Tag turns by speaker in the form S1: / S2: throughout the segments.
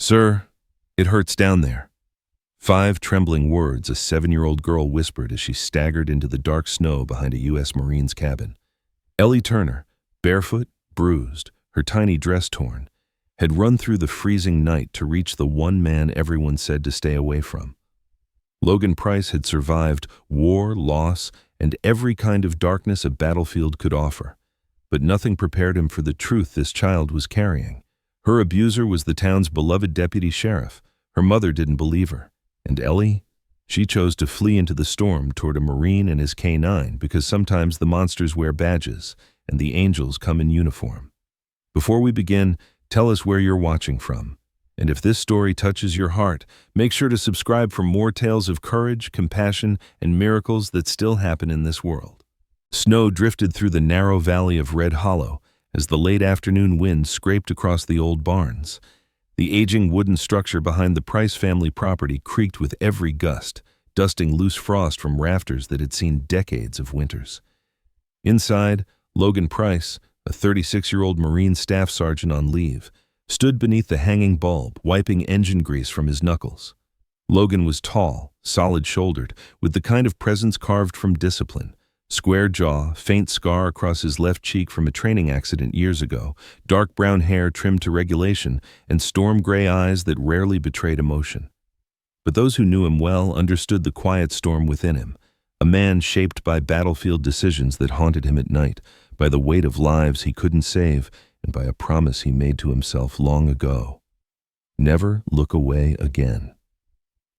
S1: "Sir, it hurts down there." 5 trembling words a 7-year-old girl whispered as she staggered into the dark snow behind a U.S. Marine's cabin. Ellie Turner, barefoot, bruised, her tiny dress torn, had run through the freezing night to reach the one man everyone said to stay away from. Logan Price had survived war, loss, and every kind of darkness a battlefield could offer, but nothing prepared him for the truth this child was carrying. Her abuser was the town's beloved deputy sheriff. Her mother didn't believe her. And Ellie? She chose to flee into the storm toward a Marine and his K-9 because sometimes the monsters wear badges and the angels come in uniform. Before we begin, tell us where you're watching from. And if this story touches your heart, make sure to subscribe for more tales of courage, compassion, and miracles that still happen in this world. Snow drifted through the narrow valley of Red Hollow as the late afternoon wind scraped across the old barns. The aging wooden structure behind the Price family property creaked with every gust, dusting loose frost from rafters that had seen decades of winters. Inside, Logan Price, a 36-year-old Marine staff sergeant on leave, stood beneath the hanging bulb, wiping engine grease from his knuckles. Logan was tall, solid-shouldered, with the kind of presence carved from discipline. Square jaw, faint scar across his left cheek from a training accident years ago, dark brown hair trimmed to regulation, and storm gray eyes that rarely betrayed emotion. But those who knew him well understood the quiet storm within him, a man shaped by battlefield decisions that haunted him at night, by the weight of lives he couldn't save, and by a promise he made to himself long ago. Never look away again.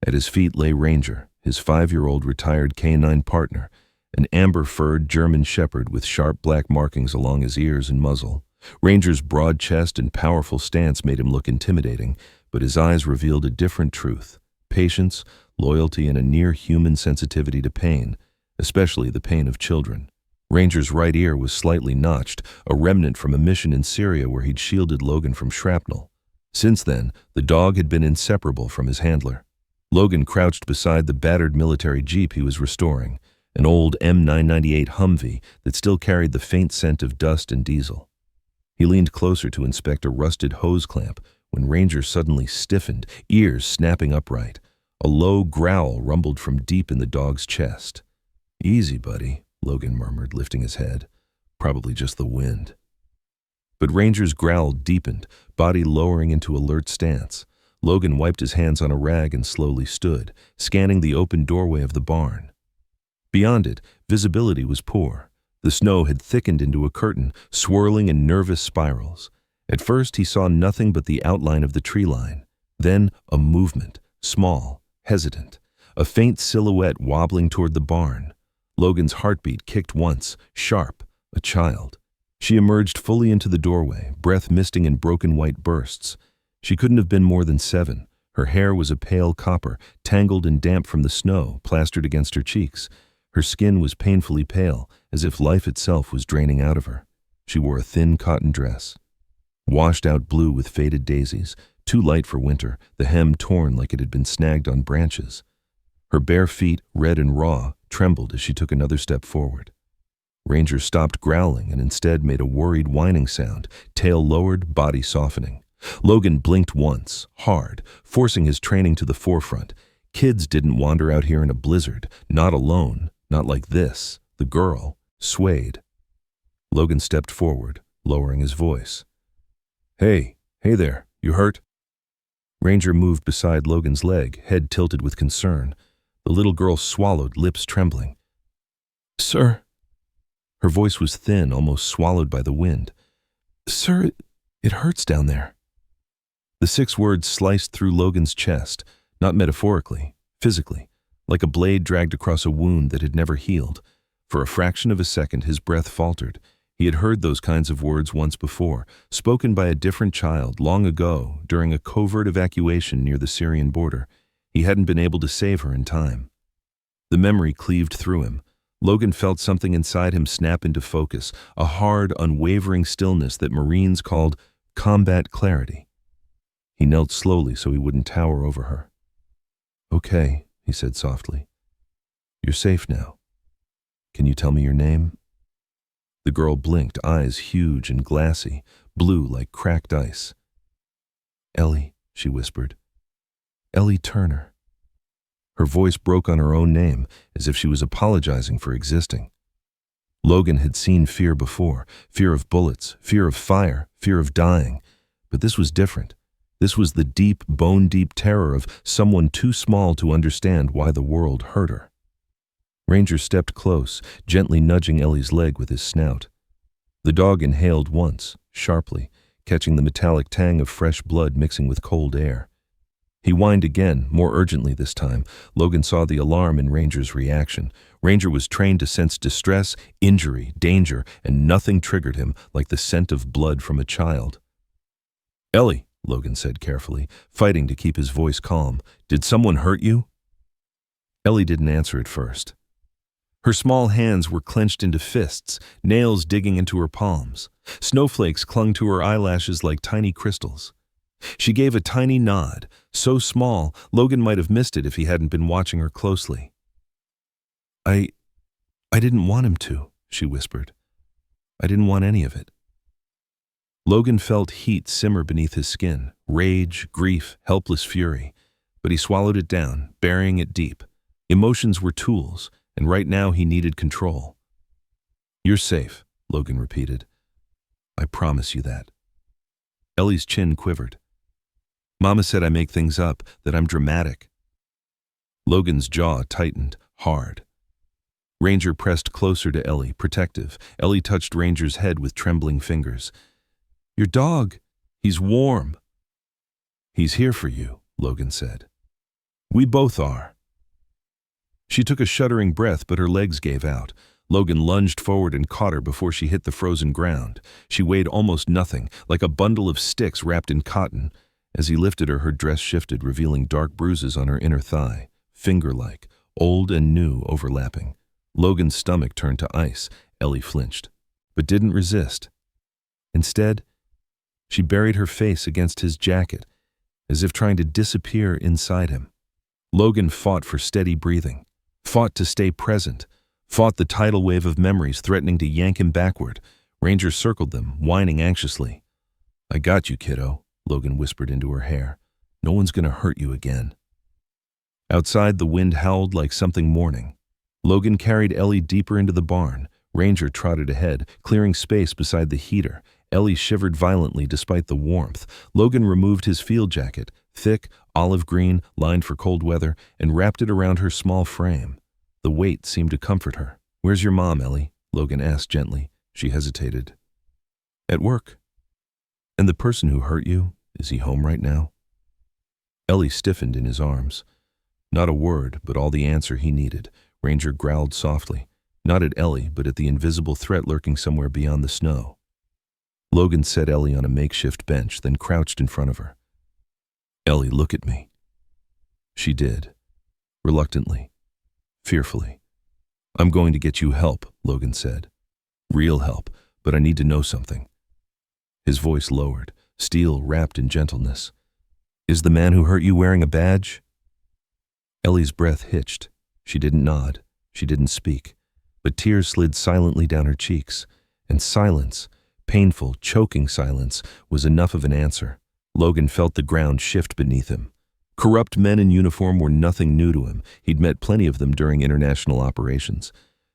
S1: At his feet lay Ranger, his 5-year-old retired K-9 partner, an amber-furred German shepherd with sharp black markings along his ears and muzzle. Ranger's broad chest and powerful stance made him look intimidating, but his eyes revealed a different truth: patience, loyalty, and a near-human sensitivity to pain, especially the pain of children. Ranger's right ear was slightly notched, a remnant from a mission in Syria where he'd shielded Logan from shrapnel. Since then, the dog had been inseparable from his handler. Logan crouched beside the battered military jeep he was restoring, an old M998 Humvee that still carried the faint scent of dust and diesel. He leaned closer to inspect a rusted hose clamp when Ranger suddenly stiffened, ears snapping upright. A low growl rumbled from deep in the dog's chest. "Easy, buddy," Logan murmured, lifting his head. "Probably just the wind." But Ranger's growl deepened, body lowering into alert stance. Logan wiped his hands on a rag and slowly stood, scanning the open doorway of the barn. Beyond it, visibility was poor. The snow had thickened into a curtain, swirling in nervous spirals. At first, he saw nothing but the outline of the tree line. Then, a movement, small, hesitant, a faint silhouette wobbling toward the barn. Logan's heartbeat kicked once, sharp, a child. She emerged fully into the doorway, breath misting in broken white bursts. She couldn't have been more than 7. Her hair was a pale copper, tangled and damp from the snow, plastered against her cheeks. Her skin was painfully pale, as if life itself was draining out of her. She wore a thin cotton dress, washed out blue with faded daisies, too light for winter, the hem torn like it had been snagged on branches. Her bare feet, red and raw, trembled as she took another step forward. Ranger stopped growling and instead made a worried whining sound, tail lowered, body softening. Logan blinked once, hard, forcing his training to the forefront. Kids didn't wander out here in a blizzard, not alone, not like this. The girl swayed. Logan stepped forward, lowering his voice. Hey there, you hurt?" Ranger moved beside Logan's leg, head tilted with concern. The little girl swallowed, lips trembling. "Sir." Her voice was thin, almost swallowed by the wind. "Sir, it hurts down there." The 6 words sliced through Logan's chest, not metaphorically, physically, like a blade dragged across a wound that had never healed. For a fraction of a second, his breath faltered. He had heard those kinds of words once before, spoken by a different child long ago during a covert evacuation near the Syrian border. He hadn't been able to save her in time. The memory cleaved through him. Logan felt something inside him snap into focus, a hard, unwavering stillness that Marines called combat clarity. He knelt slowly so he wouldn't tower over her. "Okay," he said softly. "You're safe now. Can you tell me your name?" The girl blinked, eyes huge and glassy, blue like cracked ice. "Ellie," she whispered. Ellie Turner. Her voice broke on her own name, as if she was apologizing for existing. Logan had seen fear before, fear of bullets, fear of fire, fear of dying, but this was different. This was the deep, bone-deep terror of someone too small to understand why the world hurt her. Ranger stepped close, gently nudging Ellie's leg with his snout. The dog inhaled once, sharply, catching the metallic tang of fresh blood mixing with cold air. He whined again, more urgently this time. Logan saw the alarm in Ranger's reaction. Ranger was trained to sense distress, injury, danger, and nothing triggered him like the scent of blood from a child. Ellie, Logan said carefully, fighting to keep his voice calm, did someone hurt you? Ellie didn't answer at first. Her small hands were clenched into fists, nails digging into her palms. Snowflakes clung to her eyelashes like tiny crystals. She gave a tiny nod, so small Logan might have missed it if he hadn't been watching her closely. I didn't want him to, she whispered. I didn't want any of it. Logan felt heat simmer beneath his skin, rage, grief, helpless fury, but he swallowed it down, burying it deep. Emotions were tools, and right now he needed control. You're safe, Logan repeated. I promise you that. Ellie's chin quivered. Mama said I make things up, that I'm dramatic. Logan's jaw tightened, hard. Ranger pressed closer to Ellie, protective. Ellie touched Ranger's head with trembling fingers. Your dog, he's warm. He's here for you, Logan said. We both are. She took a shuddering breath, but her legs gave out. Logan lunged forward and caught her before she hit the frozen ground. She weighed almost nothing, like a bundle of sticks wrapped in cotton. As he lifted her, her dress shifted, revealing dark bruises on her inner thigh, finger-like, old and new overlapping. Logan's stomach turned to ice. Ellie flinched, but didn't resist. Instead, she buried her face against his jacket, as if trying to disappear inside him. Logan fought for steady breathing, fought to stay present, fought the tidal wave of memories threatening to yank him backward. Ranger circled them, whining anxiously. I got you, kiddo, Logan whispered into her hair. No one's gonna hurt you again. Outside, the wind howled like something mourning. Logan carried Ellie deeper into the barn. Ranger trotted ahead, clearing space beside the heater. Ellie shivered violently despite the warmth. Logan removed his field jacket, thick, olive green, lined for cold weather, and wrapped it around her small frame. The weight seemed to comfort her. Where's your mom, Ellie? Logan asked gently. She hesitated. At work. And the person who hurt you, is he home right now? Ellie stiffened in his arms. Not a word, but all the answer he needed. Ranger growled softly, not at Ellie, but at the invisible threat lurking somewhere beyond the snow. Logan set Ellie on a makeshift bench, then crouched in front of her. Ellie, look at me. She did, reluctantly, fearfully. I'm going to get you help, Logan said. Real help, but I need to know something. His voice lowered, steel wrapped in gentleness. Is the man who hurt you wearing a badge? Ellie's breath hitched. She didn't nod. She didn't speak. But tears slid silently down her cheeks. And silence, painful, choking silence, was enough of an answer. Logan felt the ground shift beneath him. Corrupt men in uniform were nothing new to him. He'd met plenty of them during international operations.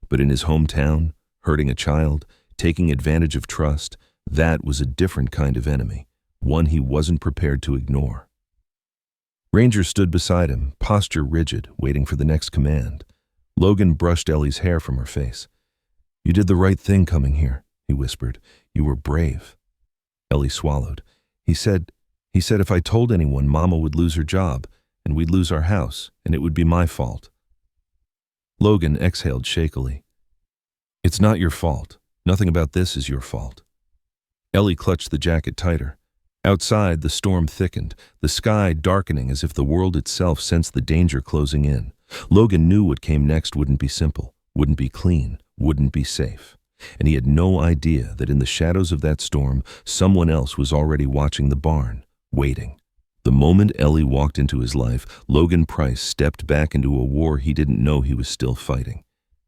S1: But in his hometown, hurting a child, taking advantage of trust, that was a different kind of enemy, one he wasn't prepared to ignore. Ranger stood beside him, posture rigid, waiting for the next command. Logan brushed Ellie's hair from her face. You did the right thing coming here, he whispered. You were brave. Ellie swallowed. He said if I told anyone, Mama would lose her job, and we'd lose our house, and it would be my fault. Logan exhaled shakily. It's not your fault. Nothing about this is your fault. Ellie clutched the jacket tighter. Outside, the storm thickened, the sky darkening as if the world itself sensed the danger closing in. Logan knew what came next wouldn't be simple, wouldn't be clean, wouldn't be safe. And he had no idea that in the shadows of that storm, someone else was already watching the barn, waiting. The moment Ellie walked into his life, Logan Price stepped back into a war he didn't know he was still fighting.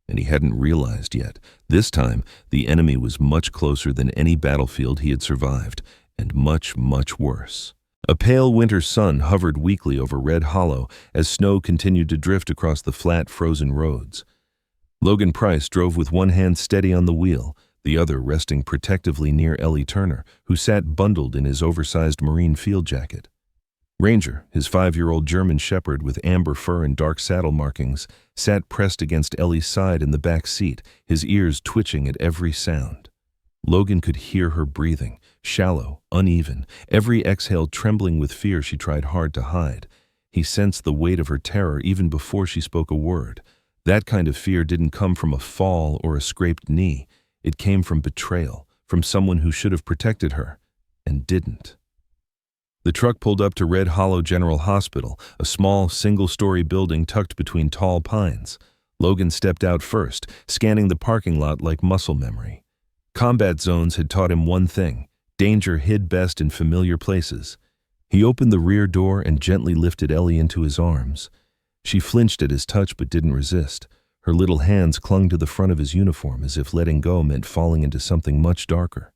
S1: And he hadn't realized yet. This time, the enemy was much closer than any battlefield he had survived, and much, much worse. A pale winter sun hovered weakly over Red Hollow as snow continued to drift across the flat, frozen roads. Logan Price drove with one hand steady on the wheel, the other resting protectively near Ellie Turner, who sat bundled in his oversized Marine field jacket. Ranger, his 5-year-old German shepherd with amber fur and dark saddle markings, sat pressed against Ellie's side in the back seat, his ears twitching at every sound. Logan could hear her breathing, shallow, uneven, every exhale trembling with fear she tried hard to hide. He sensed the weight of her terror even before she spoke a word. That kind of fear didn't come from a fall or a scraped knee. It came from betrayal, from someone who should have protected her, and didn't. The truck pulled up to Red Hollow General Hospital, a small, single-story building tucked between tall pines. Logan stepped out first, scanning the parking lot like muscle memory. Combat zones had taught him one thing: danger hid best in familiar places. He opened the rear door and gently lifted Ellie into his arms. She flinched at his touch but didn't resist. Her little hands clung to the front of his uniform as if letting go meant falling into something much darker.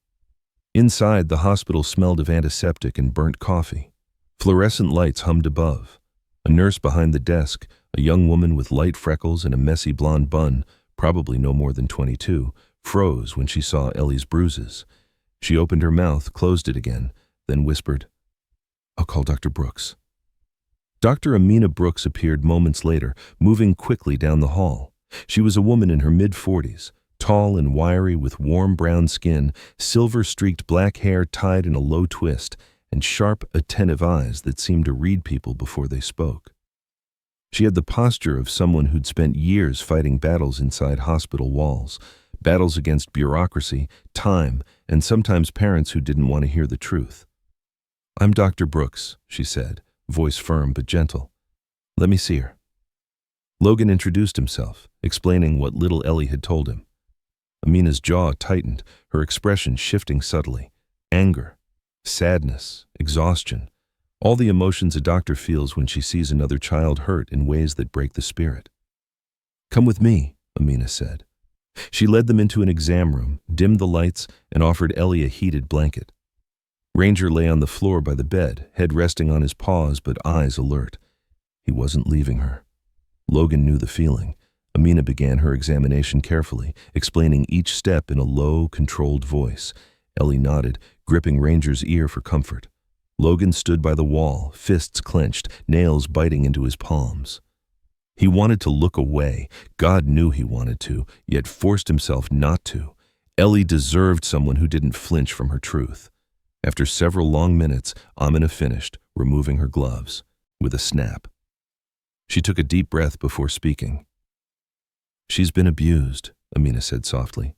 S1: Inside, the hospital smelled of antiseptic and burnt coffee. Fluorescent lights hummed above. A nurse behind the desk, a young woman with light freckles and a messy blonde bun, probably no more than 22, froze when she saw Ellie's bruises. She opened her mouth, closed it again, then whispered, "I'll call Dr. Brooks." Dr. Amina Brooks appeared moments later, moving quickly down the hall. She was a woman in her mid-40s, tall and wiry with warm brown skin, silver-streaked black hair tied in a low twist, and sharp, attentive eyes that seemed to read people before they spoke. She had the posture of someone who'd spent years fighting battles inside hospital walls, battles against bureaucracy, time, and sometimes parents who didn't want to hear the truth. "I'm Dr. Brooks," she said, voice firm but gentle. "Let me see her." Logan introduced himself, explaining what little Ellie had told him. Amina's jaw tightened, her expression shifting subtly. Anger, sadness, exhaustion, all the emotions a doctor feels when she sees another child hurt in ways that break the spirit. "Come with me," Amina said. She led them into an exam room, dimmed the lights, and offered Ellie a heated blanket. Ranger lay on the floor by the bed, head resting on his paws but eyes alert. He wasn't leaving her. Logan knew the feeling. Amina began her examination carefully, explaining each step in a low, controlled voice. Ellie nodded, gripping Ranger's ear for comfort. Logan stood by the wall, fists clenched, nails biting into his palms. He wanted to look away. God knew he wanted to, yet forced himself not to. Ellie deserved someone who didn't flinch from her truth. After several long minutes, Amina finished, removing her gloves, with a snap. She took a deep breath before speaking. "She's been abused," Amina said softly.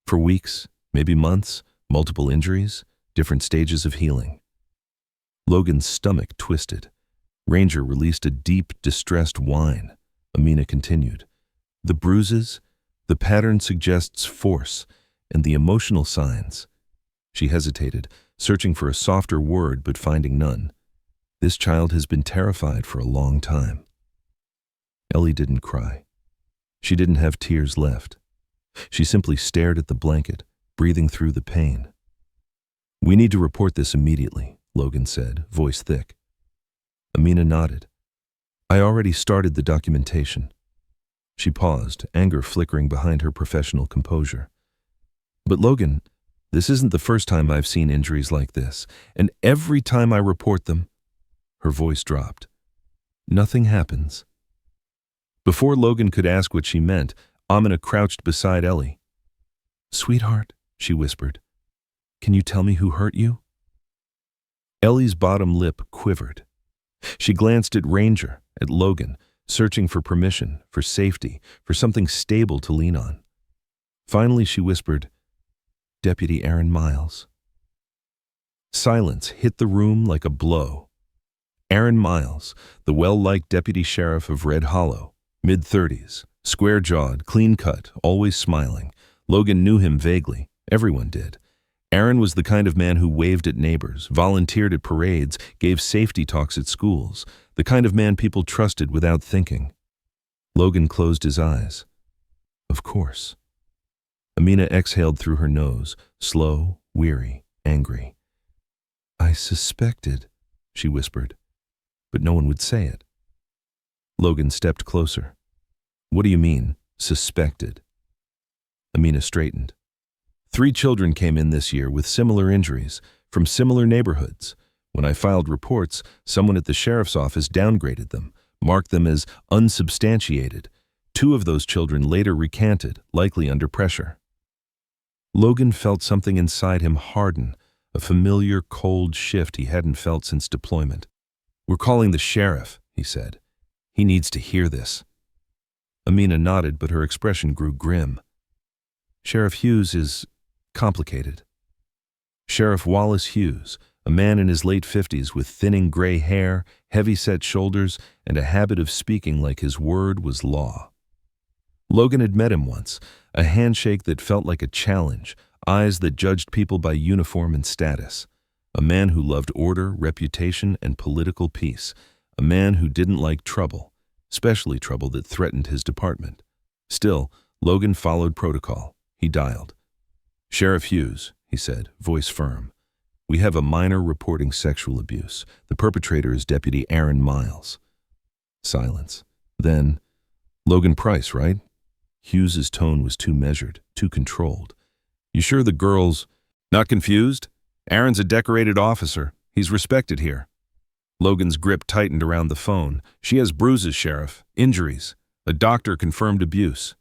S1: "For weeks, maybe months, multiple injuries, different stages of healing." Logan's stomach twisted. Ranger released a deep, distressed whine. Amina continued. "The bruises, the pattern suggests force, and the emotional signs." She hesitated, searching for a softer word but finding none. "This child has been terrified for a long time." Ellie didn't cry. She didn't have tears left. She simply stared at the blanket, breathing through the pain. "We need to report this immediately," Logan said, voice thick. Amina nodded. "I already started the documentation." She paused, anger flickering behind her professional composure. "But Logan, this isn't the first time I've seen injuries like this, and every time I report them—" Her voice dropped. "Nothing happens." Before Logan could ask what she meant, Amina crouched beside Ellie. "Sweetheart," she whispered, "can you tell me who hurt you?" Ellie's bottom lip quivered. She glanced at Ranger, at Logan, searching for permission, for safety, for something stable to lean on. Finally, she whispered, "Deputy Aaron Miles." Silence hit the room like a blow. Aaron Miles, the well-liked deputy sheriff of Red Hollow, mid-30s, square-jawed, clean-cut, always smiling. Logan knew him vaguely. Everyone did. Aaron was the kind of man who waved at neighbors, volunteered at parades, gave safety talks at schools, the kind of man people trusted without thinking. Logan closed his eyes. Of course. Amina exhaled through her nose, slow, weary, angry. "I suspected," she whispered, but no one would say it. Logan stepped closer. What do you mean, suspected? Amina straightened. 3 children came in this year with similar injuries, from similar neighborhoods. When I filed reports, someone at the sheriff's office downgraded them, marked them as unsubstantiated. 2 of those children later recanted, likely under pressure. Logan felt something inside him harden, a familiar cold shift he hadn't felt since deployment. We're calling the sheriff, he said. He needs to hear this. Amina nodded, but her expression grew grim. Sheriff Hughes is complicated. Sheriff Wallace Hughes, a man in his late 50s with thinning gray hair, heavy-set shoulders, and a habit of speaking like his word was law. Logan had met him once, a handshake that felt like a challenge, eyes that judged people by uniform and status. A man who loved order, reputation, and political peace. A man who didn't like trouble, especially trouble that threatened his department. Still, Logan followed protocol. He dialed. Sheriff Hughes, he said, voice firm. We have a minor reporting sexual abuse. The perpetrator is Deputy Aaron Miles. Silence. Then, Logan Price, right? Hughes's tone was too measured, too controlled. You sure the girls... Not confused? Aaron's a decorated officer. He's respected here. Logan's grip tightened around the phone. She has bruises, Sheriff. Injuries. A doctor confirmed abuse.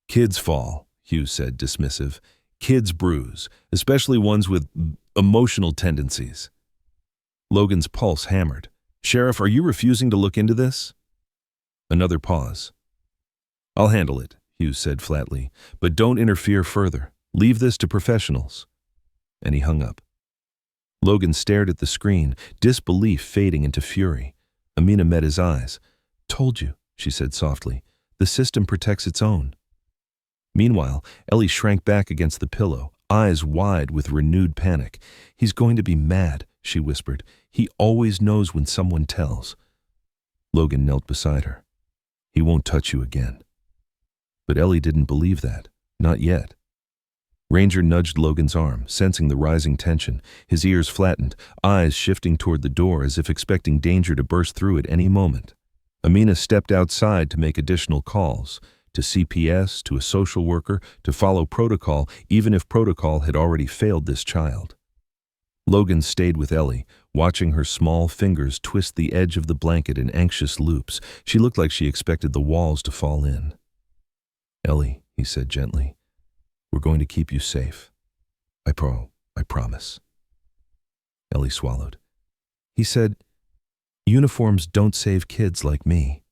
S1: Kids fall, Hughes said, dismissive. Kids bruise, especially ones with emotional tendencies. Logan's pulse hammered. Sheriff, are you refusing to look into this? Another pause. I'll handle it, Hughes said flatly, but don't interfere further. Leave this to professionals. And he hung up. Logan stared at the screen, disbelief fading into fury. Amina met his eyes. Told you, she said softly. The system protects its own. Meanwhile, Ellie shrank back against the pillow, eyes wide with renewed panic. He's going to be mad, she whispered. He always knows when someone tells. Logan knelt beside her. He won't touch you again. But Ellie didn't believe that. Not yet. Ranger nudged Logan's arm, sensing the rising tension, his ears flattened, eyes shifting toward the door as if expecting danger to burst through at any moment. Amina stepped outside to make additional calls, to CPS, to a social worker, to follow protocol, even if protocol had already failed this child. Logan stayed with Ellie, watching her small fingers twist the edge of the blanket in anxious loops. She looked like she expected the walls to fall in. Ellie, he said gently, we're going to keep you safe. I promise. Ellie swallowed. He said, uniforms don't save kids like me.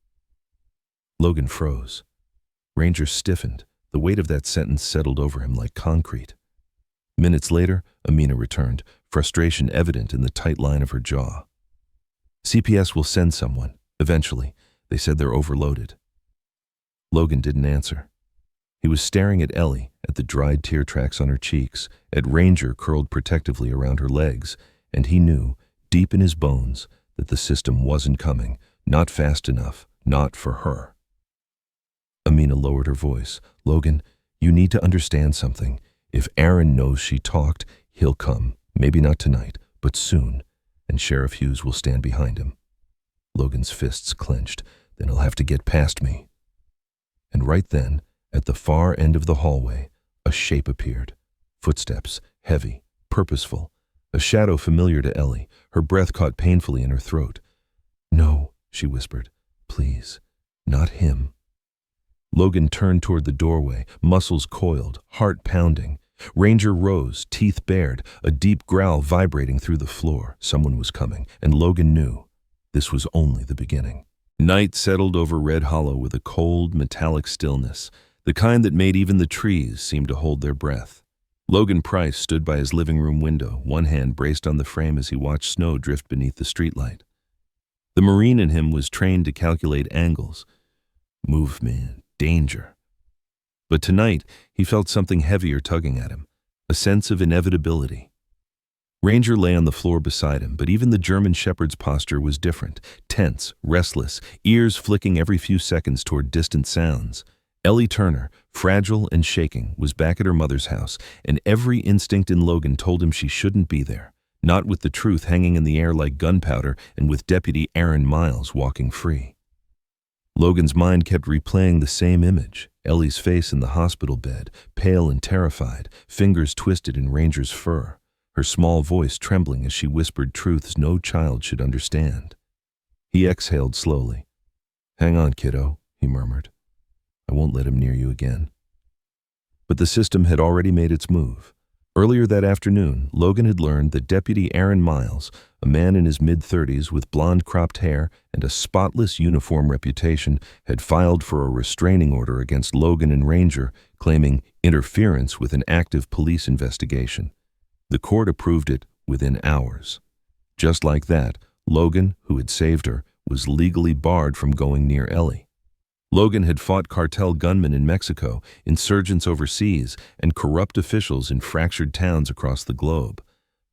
S1: Logan froze. Ranger stiffened. The weight of that sentence settled over him like concrete. Minutes later, Amina returned, frustration evident in the tight line of her jaw. CPS will send someone, eventually. They said they're overloaded. Logan didn't answer. He was staring at Ellie, at the dried tear tracks on her cheeks, at Ranger curled protectively around her legs, and he knew, deep in his bones, that the system wasn't coming, not fast enough, not for her. Amina lowered her voice. Logan, you need to understand something. If Aaron knows she talked, he'll come. Maybe not tonight, but soon, and Sheriff Hughes will stand behind him. Logan's fists clenched. Then he'll have to get past me. And right then, at the far end of the hallway, a shape appeared. Footsteps, heavy, purposeful, a shadow familiar to Ellie. Her breath caught painfully in her throat. No, she whispered. Please, not him. Logan turned toward the doorway, muscles coiled, heart pounding. Ranger rose, teeth bared, a deep growl vibrating through the floor. Someone was coming, and Logan knew this was only the beginning. Night settled over Red Hollow with a cold, metallic stillness, the kind that made even the trees seem to hold their breath. Logan Price stood by his living room window, one hand braced on the frame as he watched snow drift beneath the streetlight. The Marine in him was trained to calculate angles, movement, danger. But tonight, he felt something heavier tugging at him, a sense of inevitability. Ranger lay on the floor beside him, but even the German shepherd's posture was different, tense, restless, ears flicking every few seconds toward distant sounds. Ellie Turner, fragile and shaking, was back at her mother's house, and every instinct in Logan told him she shouldn't be there. not with the truth hanging in the air like gunpowder and with Deputy Aaron Miles walking free. Logan's mind kept replaying the same image, Ellie's face in the hospital bed, pale and terrified, fingers twisted in Ranger's fur, her small voice trembling as she whispered truths no child should understand. He exhaled slowly. "Hang on, kiddo," he murmured. "I won't let him near you again." But the system had already made its move. Earlier that afternoon, Logan had learned that Deputy Aaron Miles, a man in his mid-30s with blonde cropped hair and a spotless uniform reputation, had filed for a restraining order against Logan and Ranger, claiming interference with an active police investigation. The court approved it within hours. Just like that, Logan, who had saved her, was legally barred from going near Ellie. Logan had fought cartel gunmen in Mexico, insurgents overseas, and corrupt officials in fractured towns across the globe.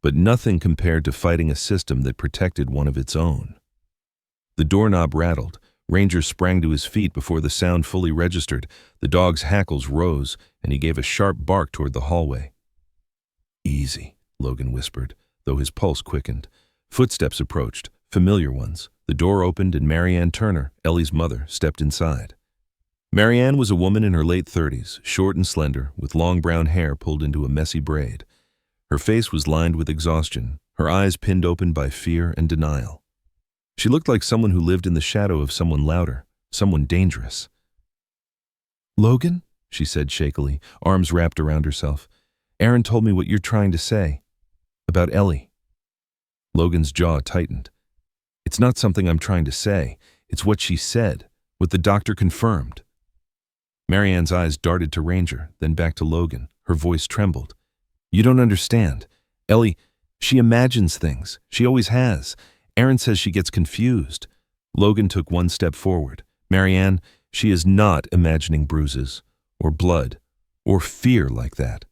S1: But nothing compared to fighting a system that protected one of its own. The doorknob rattled. Ranger sprang to his feet before the sound fully registered. The dog's hackles rose, and he gave a sharp bark toward the hallway. "Easy," Logan whispered, though his pulse quickened. Footsteps approached, familiar ones. The door opened and Marianne Turner, Ellie's mother, stepped inside. Marianne was a woman in her late 30s, short and slender, with long brown hair pulled into a messy braid. Her face was lined with exhaustion, her eyes pinned open by fear and denial. She looked like someone who lived in the shadow of someone louder, someone dangerous. "Logan?" she said shakily, arms wrapped around herself. "Aaron told me what you're trying to say. About Ellie." Logan's jaw tightened. "It's not something I'm trying to say. It's what she said, what the doctor confirmed." Marianne's eyes darted to Ranger, then back to Logan. Her voice trembled. "You don't understand. Ellie, she imagines things. She always has. Aaron says she gets confused." Logan took one step forward. "Marianne, she is not imagining bruises, or blood, or fear like that."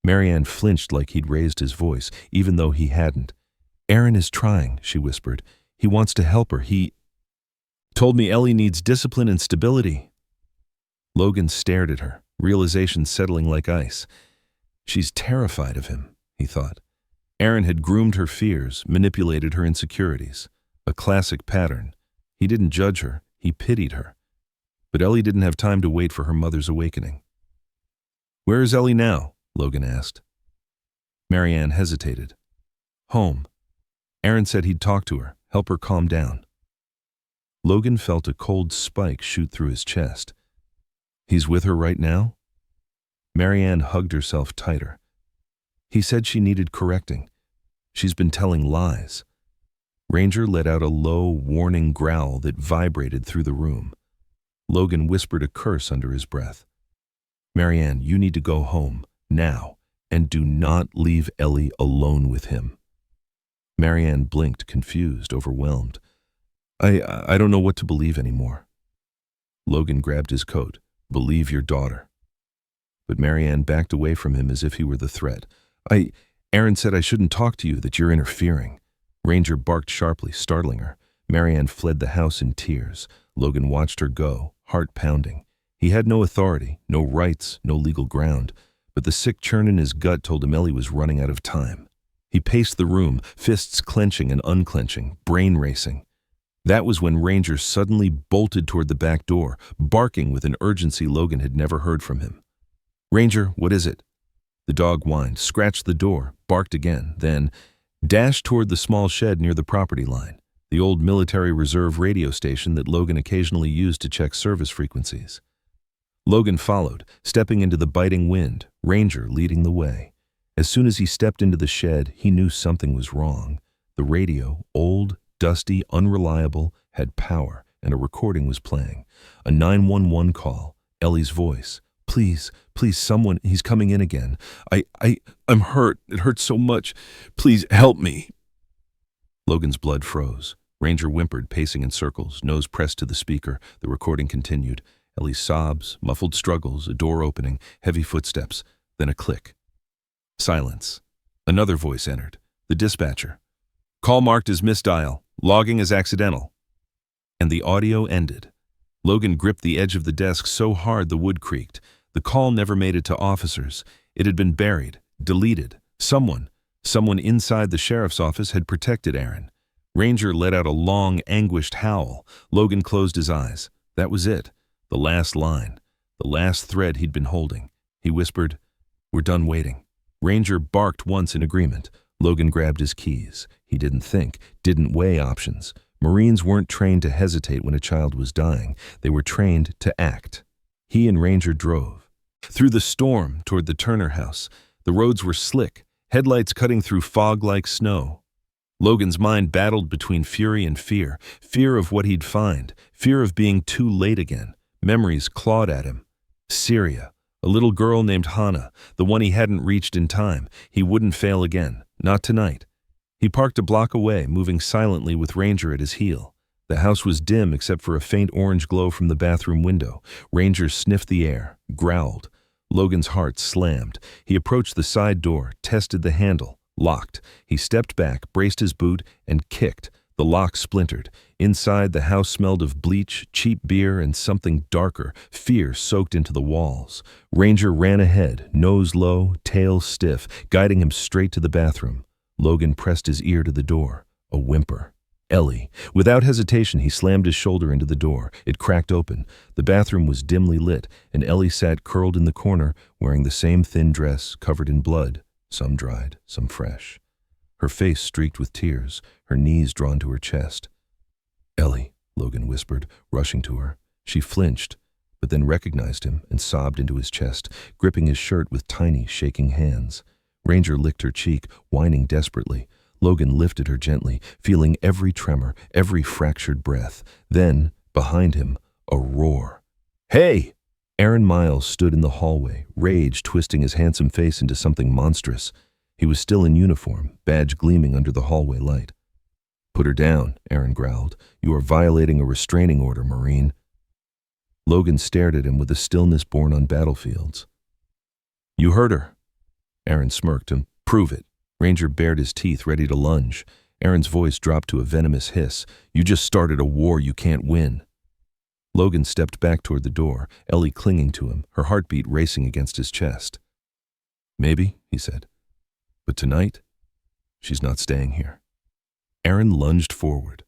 S1: Marianne flinched like he'd raised his voice, even though he hadn't. "Aaron is trying," she whispered. "He wants to help her. He told me Ellie needs discipline and stability." Logan stared at her, realization settling like ice. She's terrified of him, he thought. Aaron had groomed her fears, manipulated her insecurities. A classic pattern. He didn't judge her, he pitied her. But Ellie didn't have time to wait for her mother's awakening. "Where is Ellie now?" Logan asked. Marianne hesitated. "Home. Aaron said he'd talk to her, help her calm down." Logan felt a cold spike shoot through his chest. "He's with her right now?" Marianne hugged herself tighter. "He said she needed correcting. She's been telling lies." Ranger let out a low, warning growl that vibrated through the room. Logan whispered a curse under his breath. "Marianne, you need to go home, now, and do not leave Ellie alone with him." Marianne blinked, confused, overwhelmed. I don't know what to believe anymore." Logan grabbed his coat. "Believe your daughter." But Marianne backed away from him as if he were the threat. Aaron said I shouldn't talk to you, that you're interfering." Ranger barked sharply, startling her. Marianne fled the house in tears. Logan watched her go, heart pounding. He had no authority, no rights, no legal ground, but the sick churn in his gut told him Ellie was running out of time. He paced the room, fists clenching and unclenching, brain racing. That was when Ranger suddenly bolted toward the back door, barking with an urgency Logan had never heard from him. "Ranger, what is it?" The dog whined, scratched the door, barked again, then dashed toward the small shed near the property line, the old military reserve radio station that Logan occasionally used to check service frequencies. Logan followed, stepping into the biting wind, Ranger leading the way. As soon as he stepped into the shed, he knew something was wrong. The radio, old, dusty, unreliable, had power, and a recording was playing. A 911 call, Ellie's voice. Please, someone, he's coming in again. I'm hurt. It hurts so much. Please help me." Logan's blood froze. Ranger whimpered, pacing in circles, nose pressed to the speaker. The recording continued. Ellie's sobs, muffled struggles, a door opening, heavy footsteps, then a click. Silence. Another voice entered. The dispatcher. "Call marked as misdial. Logging as accidental." And the audio ended. Logan gripped the edge of the desk so hard the wood creaked. The call never made it to officers. It had been buried, deleted. Someone Someone inside the sheriff's office had protected Aaron. Ranger let out a long, anguished howl. Logan closed his eyes. That was it. The last line. The last thread he'd been holding. He whispered, "We're done waiting." Ranger barked once in agreement. Logan grabbed his keys. He didn't think, didn't weigh options. Marines weren't trained to hesitate when a child was dying. They were trained to act. He and Ranger drove. Through the storm toward the Turner house. The roads were slick, headlights cutting through fog like snow. Logan's mind battled between fury and fear. Fear of what he'd find. Fear of being too late again. Memories clawed at him. Syria. A little girl named Hannah, the one he hadn't reached in time. He wouldn't fail again. Not tonight. He parked a block away, moving silently with Ranger at his heel. The house was dim except for a faint orange glow from the bathroom window. Ranger sniffed the air, growled. Logan's heart slammed. He approached the side door, tested the handle. Locked. He stepped back, braced his boot, and kicked. The lock splintered. Inside, the house smelled of bleach, cheap beer, and something darker. Fear soaked into the walls. Ranger ran ahead, nose low, tail stiff, guiding him straight to the bathroom. Logan pressed his ear to the door. A whimper. Ellie. Without hesitation, he slammed his shoulder into the door. It cracked open. The bathroom was dimly lit, and Ellie sat curled in the corner, wearing the same thin dress, covered in blood, some dried, some fresh. Her face streaked with tears, her knees drawn to her chest. "Ellie," Logan whispered, rushing to her. She flinched, but then recognized him and sobbed into his chest, gripping his shirt with tiny, shaking hands. Ranger licked her cheek, whining desperately. Logan lifted her gently, feeling every tremor, every fractured breath. Then, behind him, a roar. "Hey!" Aaron Miles stood in the hallway, rage twisting his handsome face into something monstrous. He was still in uniform, badge gleaming under the hallway light. "Put her down," Aaron growled. "You are violating a restraining order, Marine." Logan stared at him with a stillness born on battlefields. "You hurt her." Aaron smirked and "Prove it." Ranger bared his teeth, ready to lunge. Aaron's voice dropped to a venomous hiss. "You just started a war you can't win." Logan stepped back toward the door, Ellie clinging to him, her heartbeat racing against his chest. "Maybe," he said. "But tonight, she's not staying here." Aaron lunged forward,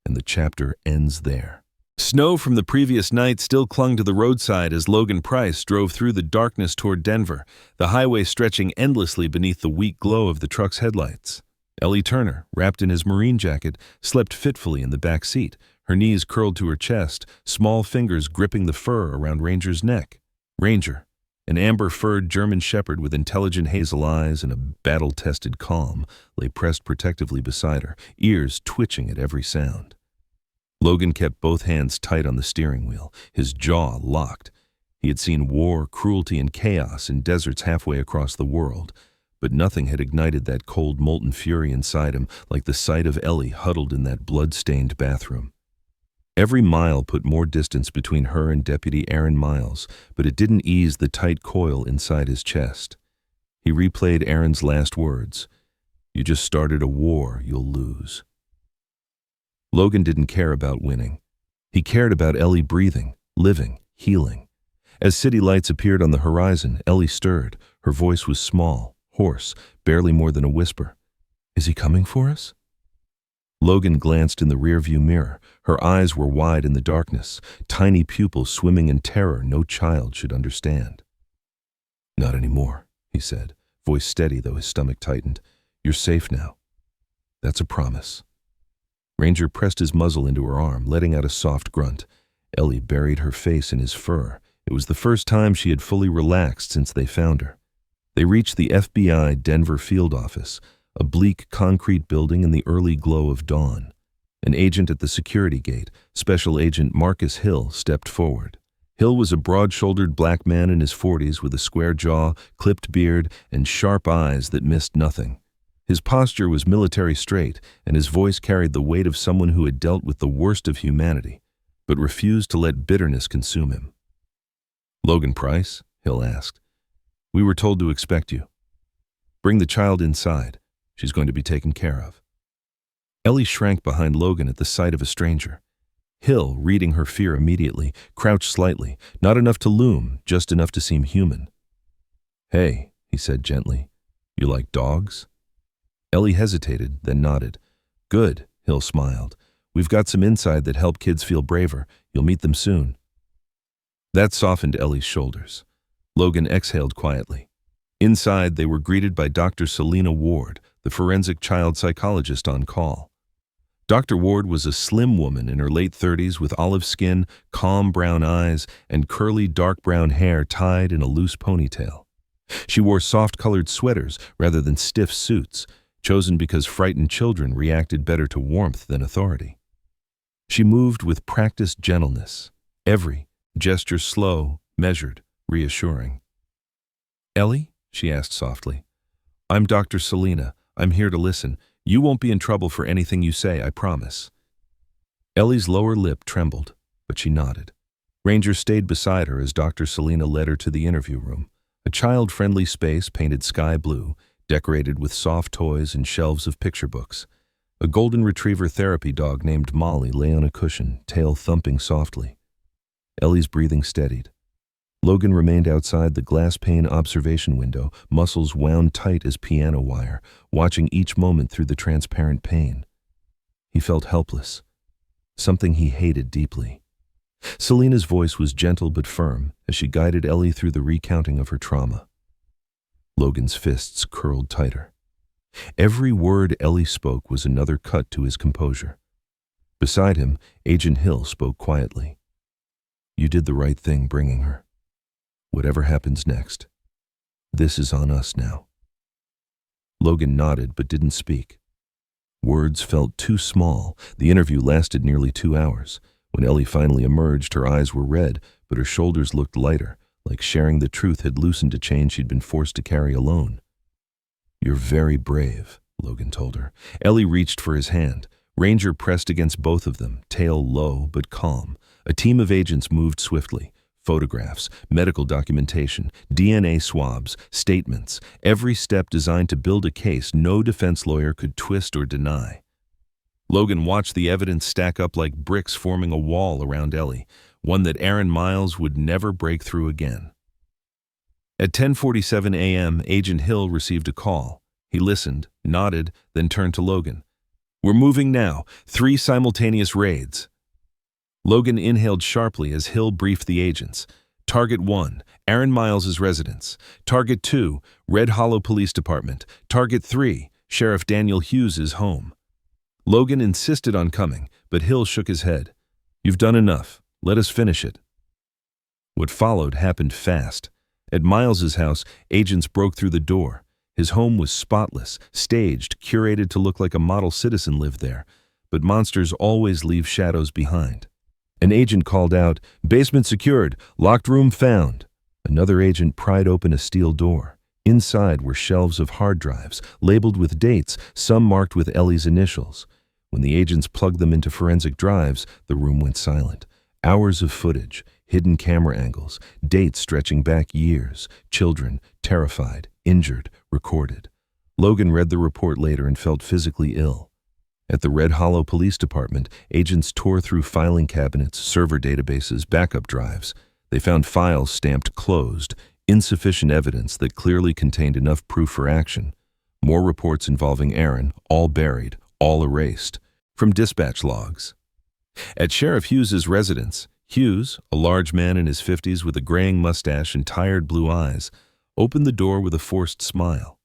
S1: and the chapter ends there. Snow from the previous night still clung to the roadside as Logan Price drove through the darkness toward Denver, the highway stretching endlessly beneath the weak glow of the truck's headlights. Ellie Turner, wrapped in his Marine jacket, slept fitfully in the back seat, her knees curled to her chest, small fingers gripping the fur around Ranger's neck. Ranger, an amber-furred German shepherd with intelligent hazel eyes and a battle-tested calm, lay pressed protectively beside her, ears twitching at every sound. Logan kept both hands tight on the steering wheel, his jaw locked. He had seen war, cruelty, and chaos in deserts halfway across the world, but nothing had ignited that cold, molten fury inside him like the sight of Ellie huddled in that blood-stained bathroom. Every mile put more distance between her and Deputy Aaron Miles, but it didn't ease the tight coil inside his chest. He replayed Aaron's last words. "You just started a war you'll lose." Logan didn't care about winning. He cared about Ellie breathing, living, healing. As city lights appeared on the horizon, Ellie stirred. Her voice was small, hoarse, barely more than a whisper. "Is he coming for us?" Logan glanced in the rearview mirror. Her eyes were wide in the darkness, tiny pupils swimming in terror no child should understand. "Not anymore," he said, voice steady though his stomach tightened. "You're safe now. That's a promise." Ranger pressed his muzzle into her arm, letting out a soft grunt. Ellie buried her face in his fur. It was the first time she had fully relaxed since they found her. They reached the FBI Denver field office, a bleak concrete building in the early glow of dawn. An agent at the security gate, Special Agent Marcus Hill, stepped forward. Hill was a broad-shouldered black man in his 40s with a square jaw, clipped beard, and sharp eyes that missed nothing. His posture was military straight, and his voice carried the weight of someone who had dealt with the worst of humanity, but refused to let bitterness consume him. "Logan Price?" Hill asked. "We were told to expect you. Bring the child inside. She's going to be taken care of." Ellie shrank behind Logan at the sight of a stranger. Hill, reading her fear immediately, crouched slightly, not enough to loom, just enough to seem human. "Hey," he said gently, "you like dogs?" Ellie hesitated, then nodded. Good, Hill smiled. We've got some inside that help kids feel braver. You'll meet them soon. That softened Ellie's shoulders. Logan exhaled quietly. Inside, they were greeted by Dr. Selena Ward, the forensic child psychologist on call. Dr. Ward was a slim woman in her late 30s with olive skin, calm brown eyes, and curly dark brown hair tied in a loose ponytail. She wore soft-colored sweaters rather than stiff suits, chosen because frightened children reacted better to warmth than authority. She moved with practiced gentleness, every gesture slow, measured, reassuring. "Ellie?" she asked softly. "I'm Dr. Selena. I'm here to listen. You won't be in trouble for anything you say, I promise." Ellie's lower lip trembled, but she nodded. Ranger stayed beside her as Dr. Selena led her to the interview room, a child-friendly space painted sky blue, decorated with soft toys and shelves of picture books. A golden retriever therapy dog named Molly lay on a cushion, tail thumping softly. Ellie's breathing steadied. Logan remained outside the glass-pane observation window, muscles wound tight as piano wire, watching each moment through the transparent pane. He felt helpless, something he hated deeply. Selena's voice was gentle but firm as she guided Ellie through the recounting of her trauma. Logan's fists curled tighter. Every word Ellie spoke was another cut to his composure. Beside him, Agent Hill spoke quietly. "You did the right thing bringing her. Whatever happens next, this is on us now." Logan nodded but didn't speak. Words felt too small. The interview lasted nearly 2 hours. When Ellie finally emerged, her eyes were red, but her shoulders looked lighter, like sharing the truth had loosened a chain she'd been forced to carry alone. "You're very brave," Logan told her. Ellie reached for his hand. Ranger pressed against both of them, tail low but calm. A team of agents moved swiftly. Photographs, medical documentation, DNA swabs, statements, every step designed to build a case no defense lawyer could twist or deny. Logan watched the evidence stack up like bricks forming a wall around Ellie, one that Aaron Miles would never break through again. At 10:47 a.m., Agent Hill received a call. He listened, nodded, then turned to Logan. "We're moving now. 3 simultaneous raids." Logan inhaled sharply as Hill briefed the agents. Target 1, Aaron Miles' residence. Target 2, Red Hollow Police Department. Target 3, Sheriff Daniel Hughes' home. Logan insisted on coming, but Hill shook his head. "You've done enough. Let us finish it." What followed happened fast. At Miles' house, agents broke through the door. His home was spotless, staged, curated to look like a model citizen lived there. But monsters always leave shadows behind. An agent called out, "Basement secured, locked room found." Another agent pried open a steel door. Inside were shelves of hard drives, labeled with dates, some marked with Ellie's initials. When the agents plugged them into forensic drives, the room went silent. Hours of footage, hidden camera angles, dates stretching back years, children, terrified, injured, recorded. Logan read the report later and felt physically ill. At the Red Hollow Police Department, agents tore through filing cabinets, server databases, backup drives. They found files stamped closed, insufficient evidence that clearly contained enough proof for action. More reports involving Aaron, all buried, all erased, from dispatch logs. At Sheriff Hughes' residence, Hughes, a large man in his 50s with a graying mustache and tired blue eyes, opened the door with a forced smile.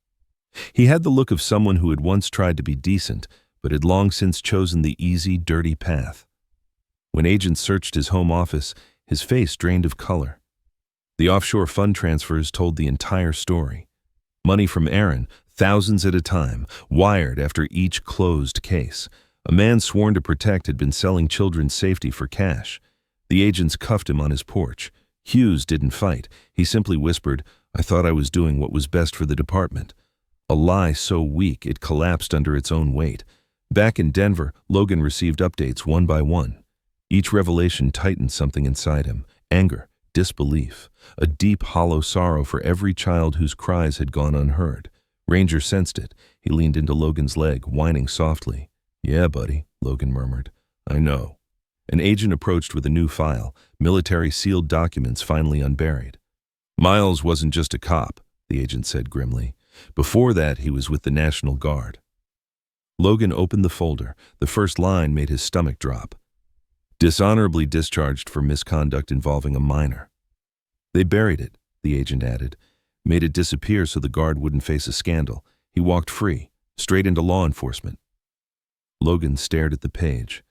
S1: He had the look of someone who had once tried to be decent, but had long since chosen the easy, dirty path. When agents searched his home office, his face drained of color. The offshore fund transfers told the entire story. Money from Aaron, thousands at a time, wired after each closed case. A man sworn to protect had been selling children's safety for cash. The agents cuffed him on his porch. Hughes didn't fight. He simply whispered, "I thought I was doing what was best for the department." A lie so weak it collapsed under its own weight. Back in Denver, Logan received updates one by one. Each revelation tightened something inside him. Anger, disbelief, a deep, hollow sorrow for every child whose cries had gone unheard. Ranger sensed it. He leaned into Logan's leg, whining softly. "Yeah, buddy," Logan murmured. "I know." An agent approached with a new file, military sealed documents finally unburied. "Miles wasn't just a cop," the agent said grimly. "Before that, he was with the National Guard." Logan opened the folder. The first line made his stomach drop. Dishonorably discharged for misconduct involving a minor. They buried it, the agent added. Made it disappear so the guard wouldn't face a scandal. He walked free, straight into law enforcement. Logan stared at the page.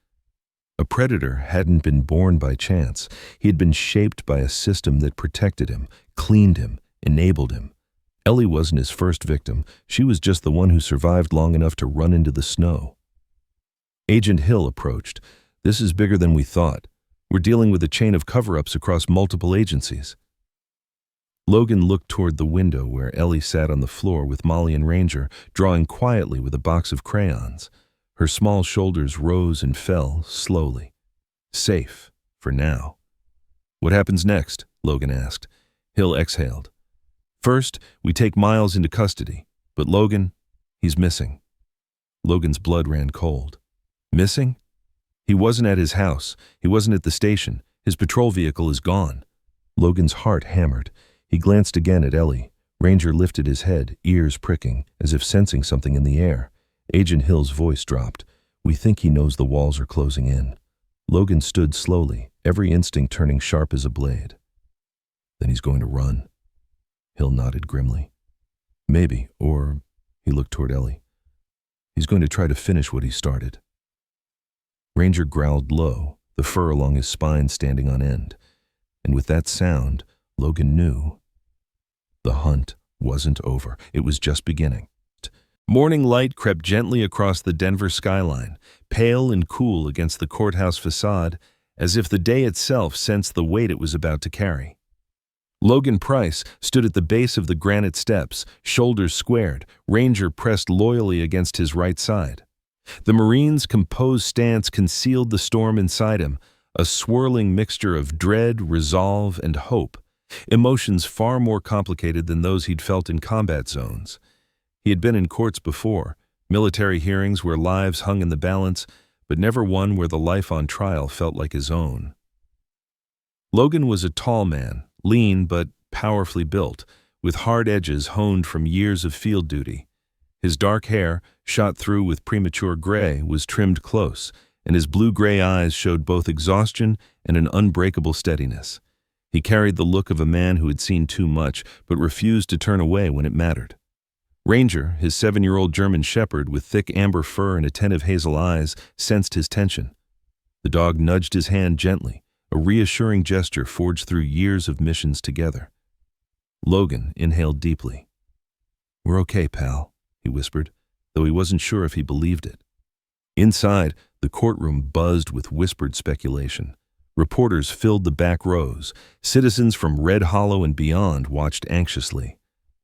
S1: A predator hadn't been born by chance. He had been shaped by a system that protected him, cleaned him, enabled him. Ellie wasn't his first victim. She was just the one who survived long enough to run into the snow. Agent Hill approached. This is bigger than we thought. We're dealing with a chain of cover-ups across multiple agencies. Logan looked toward the window where Ellie sat on the floor with Molly and Ranger, drawing quietly with a box of crayons. Her small shoulders rose and fell slowly. Safe, for now. What happens next? Logan asked. Hill exhaled. First, we take Miles into custody, but Logan, he's missing. Logan's blood ran cold. Missing? He wasn't at his house. He wasn't at the station. His patrol vehicle is gone. Logan's heart hammered. He glanced again at Ellie. Ranger lifted his head, ears pricking, as if sensing something in the air. Agent Hill's voice dropped. We think he knows the walls are closing in. Logan stood slowly, every instinct turning sharp as a blade. Then he's going to run. Hill nodded grimly. Maybe, or, he looked toward Ellie. He's going to try to finish what he started. Ranger growled low, the fur along his spine standing on end. And with that sound, Logan knew the hunt wasn't over. It was just beginning. Morning light crept gently across the Denver skyline, pale and cool against the courthouse facade, as if the day itself sensed the weight it was about to carry. Logan Price stood at the base of the granite steps, shoulders squared, Ranger pressed loyally against his right side. The Marine's composed stance concealed the storm inside him, a swirling mixture of dread, resolve, and hope, emotions far more complicated than those he'd felt in combat zones. He had been in courts before, military hearings where lives hung in the balance, but never one where the life on trial felt like his own. Logan was a tall man, lean but powerfully built, with hard edges honed from years of field duty. His dark hair, shot through with premature gray, was trimmed close, and his blue-gray eyes showed both exhaustion and an unbreakable steadiness. He carried the look of a man who had seen too much, but refused to turn away when it mattered. Ranger, his 7-year-old German shepherd with thick amber fur and attentive hazel eyes, sensed his tension. The dog nudged his hand gently, a reassuring gesture forged through years of missions together. Logan inhaled deeply. "We're okay, pal," he whispered, though he wasn't sure if he believed it. Inside, the courtroom buzzed with whispered speculation. Reporters filled the back rows. Citizens from Red Hollow and beyond watched anxiously.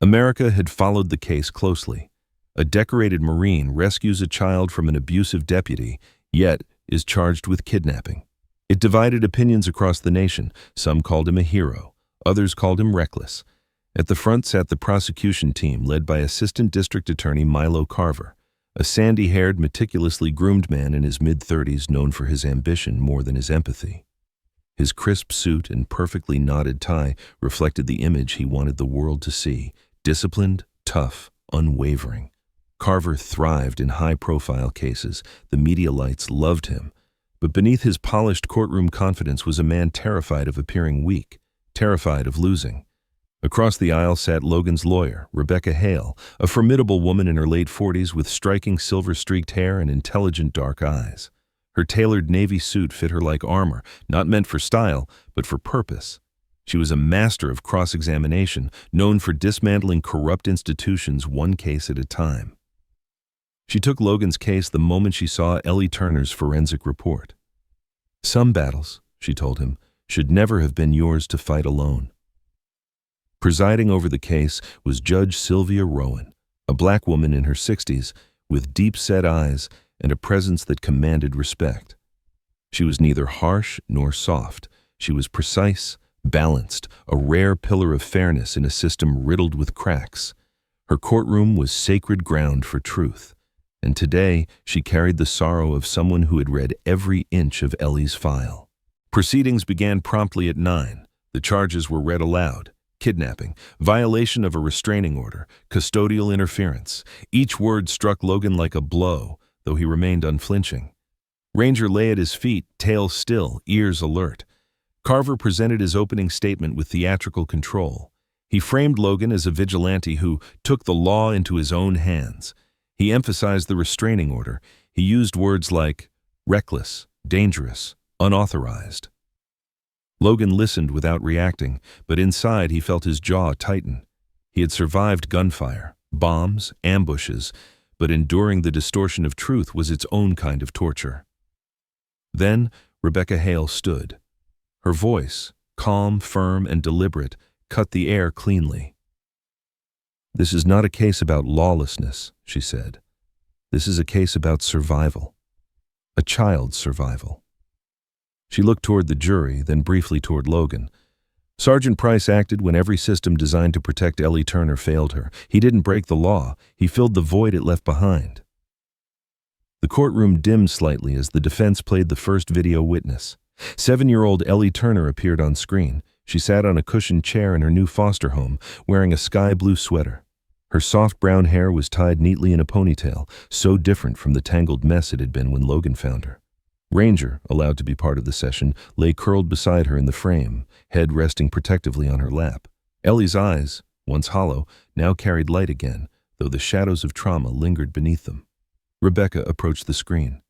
S1: America had followed the case closely. A decorated Marine rescues a child from an abusive deputy, yet is charged with kidnapping. It divided opinions across the nation. Some called him a hero. Others called him reckless. At the front sat the prosecution team led by Assistant District Attorney Milo Carver, a sandy-haired, meticulously groomed man in his mid-30s known for his ambition more than his empathy. His crisp suit and perfectly knotted tie reflected the image he wanted the world to see: disciplined, tough, unwavering. Carver thrived in high-profile cases. The media lights loved him. But beneath his polished courtroom confidence was a man terrified of appearing weak, terrified of losing. Across the aisle sat Logan's lawyer, Rebecca Hale, a formidable woman in her late 40s with striking silver-streaked hair and intelligent dark eyes. Her tailored navy suit fit her like armor, not meant for style, but for purpose. She was a master of cross-examination, known for dismantling corrupt institutions one case at a time. She took Logan's case the moment she saw Ellie Turner's forensic report. "Some battles," she told him, "should never have been yours to fight alone." Presiding over the case was Judge Sylvia Rowan, a black woman in her 60s with deep-set eyes and a presence that commanded respect. She was neither harsh nor soft. She was precise, balanced, a rare pillar of fairness in a system riddled with cracks. Her courtroom was sacred ground for truth, and today she carried the sorrow of someone who had read every inch of Ellie's file. Proceedings began promptly at 9. The charges were read aloud: kidnapping, violation of a restraining order, custodial interference. Each word struck Logan like a blow. though he remained unflinching. Ranger lay at his feet, tail still, ears alert. Carver presented his opening statement with theatrical control. He framed Logan as a vigilante who took the law into his own hands. He emphasized the restraining order. He used words like reckless, dangerous, unauthorized. Logan listened without reacting, but inside he felt his jaw tighten. He had survived gunfire, bombs, ambushes, but enduring the distortion of truth was its own kind of torture. Then Rebecca Hale stood. Her voice, calm, firm, and deliberate, cut the air cleanly. "This is not a case about lawlessness," she said. "This is a case about survival. A child's survival." She looked toward the jury, then briefly toward Logan. Sergeant Price acted when every system designed to protect Ellie Turner failed her. He didn't break the law. He filled the void it left behind. The courtroom dimmed slightly as the defense played the first video witness. 7-year-old Ellie Turner appeared on screen. She sat on a cushioned chair in her new foster home, wearing a sky blue sweater. Her soft brown hair was tied neatly in a ponytail, so different from the tangled mess it had been when Logan found her. Ranger, allowed to be part of the session, lay curled beside her in the frame, head resting protectively on her lap. Ellie's eyes, once hollow, now carried light again, though the shadows of trauma lingered beneath them. Rebecca approached the screen.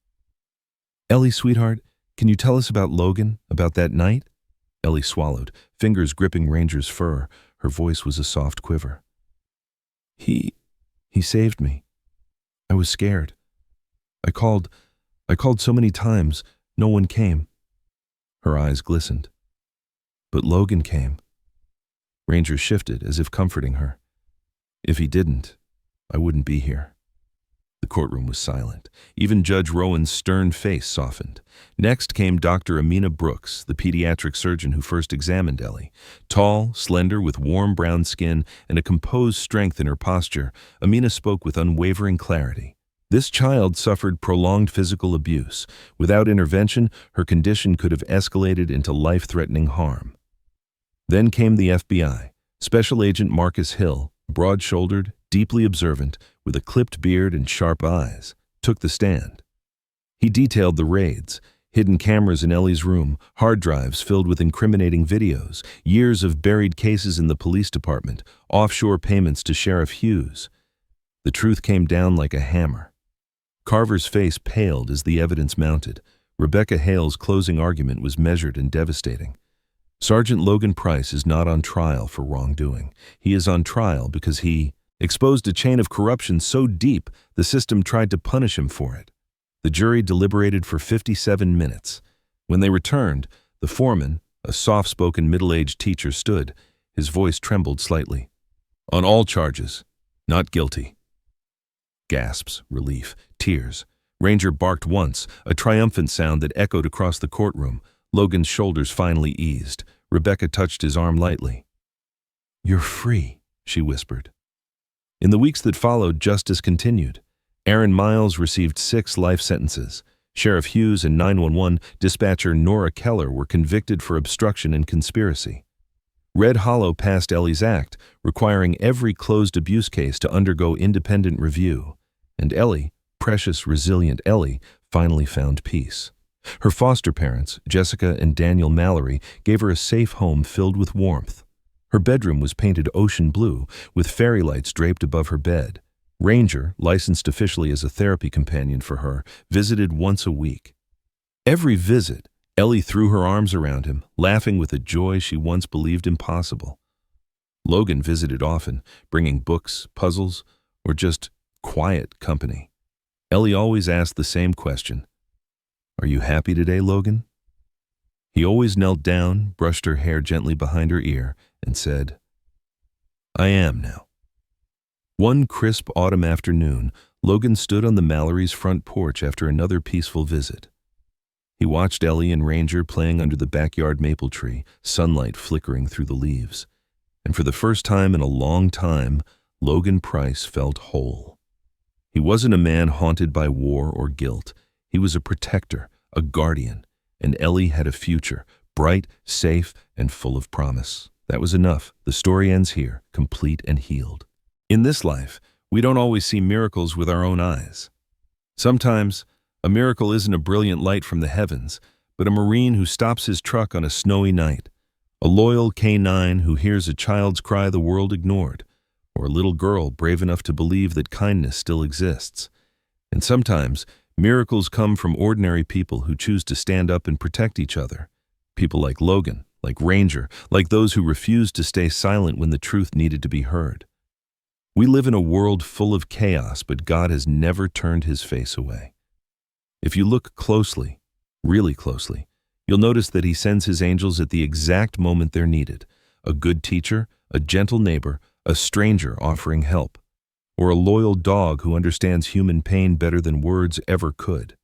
S1: "Ellie, sweetheart, can you tell us about Logan, about that night?" Ellie swallowed, fingers gripping Ranger's fur. Her voice was a soft quiver. He saved me. I was scared. I called so many times. No one came." Her eyes glistened. "But Logan came." Ranger shifted, as if comforting her. "If he didn't, I wouldn't be here." The courtroom was silent. Even Judge Rowan's stern face softened. Next came Dr. Amina Brooks, the pediatric surgeon who first examined Ellie. Tall, slender, with warm brown skin and a composed strength in her posture, Amina spoke with unwavering clarity. This child suffered prolonged physical abuse. Without intervention, her condition could have escalated into life-threatening harm. Then came the FBI. Special Agent Marcus Hill, broad-shouldered, deeply observant, with a clipped beard and sharp eyes, took the stand. He detailed the raids, hidden cameras in Ellie's room, hard drives filled with incriminating videos, years of buried cases in the police department, offshore payments to Sheriff Hughes. The truth came down like a hammer. Carver's face paled as the evidence mounted. Rebecca Hale's closing argument was measured and devastating. Sergeant Logan Price is not on trial for wrongdoing. He is on trial because he exposed a chain of corruption so deep the system tried to punish him for it. The jury deliberated for 57 minutes. When they returned, the foreman, a soft-spoken middle-aged teacher, stood. His voice trembled slightly. "On all charges, not guilty." Gasps, relief, tears. Ranger barked once, a triumphant sound that echoed across the courtroom. Logan's shoulders finally eased. Rebecca touched his arm lightly. "You're free," she whispered. In the weeks that followed, justice continued. Aaron Miles received 6 life sentences. Sheriff Hughes and 911 dispatcher Nora Keller were convicted for obstruction and conspiracy. Red Hollow passed Ellie's Act, requiring every closed abuse case to undergo independent review. And Ellie, precious, resilient Ellie, finally found peace. Her foster parents, Jessica and Daniel Mallory, gave her a safe home filled with warmth. Her bedroom was painted ocean blue, with fairy lights draped above her bed. Ranger, licensed officially as a therapy companion for her, visited once a week. Every visit, Ellie threw her arms around him, laughing with a joy she once believed impossible. Logan visited often, bringing books, puzzles, or just quiet company. Ellie always asked the same question. "Are you happy today, Logan?" He always knelt down, brushed her hair gently behind her ear, and said, "I am now." One crisp autumn afternoon, Logan stood on the Mallory's front porch after another peaceful visit. He watched Ellie and Ranger playing under the backyard maple tree, sunlight flickering through the leaves. And for the first time in a long time, Logan Price felt whole. He wasn't a man haunted by war or guilt. He was a protector, a guardian, and Ellie had a future, bright, safe, and full of promise. That was enough. The story ends here, complete and healed. In this life, we don't always see miracles with our own eyes. Sometimes, a miracle isn't a brilliant light from the heavens, but a Marine who stops his truck on a snowy night, a loyal K-9 who hears a child's cry the world ignored, or a little girl brave enough to believe that kindness still exists. And sometimes, miracles come from ordinary people who choose to stand up and protect each other. People like Logan, like Ranger, like those who refused to stay silent when the truth needed to be heard. We live in a world full of chaos, but God has never turned his face away. If you look closely, really closely, you'll notice that he sends his angels at the exact moment they're needed. A good teacher, a gentle neighbor, a stranger offering help, or a loyal dog who understands human pain better than words ever could.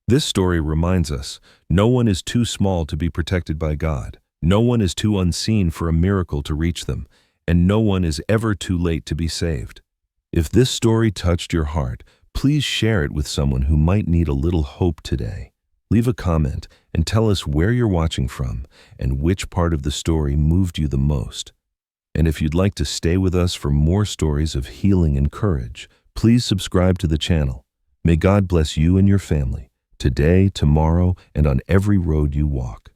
S1: This story reminds us, no one is too small to be protected by God. No one is too unseen for a miracle to reach them, and no one is ever too late to be saved. If this story touched your heart, please share it with someone who might need a little hope today. Leave a comment and tell us where you're watching from and which part of the story moved you the most. And if you'd like to stay with us for more stories of healing and courage, please subscribe to the channel. May God bless you and your family, today, tomorrow, and on every road you walk.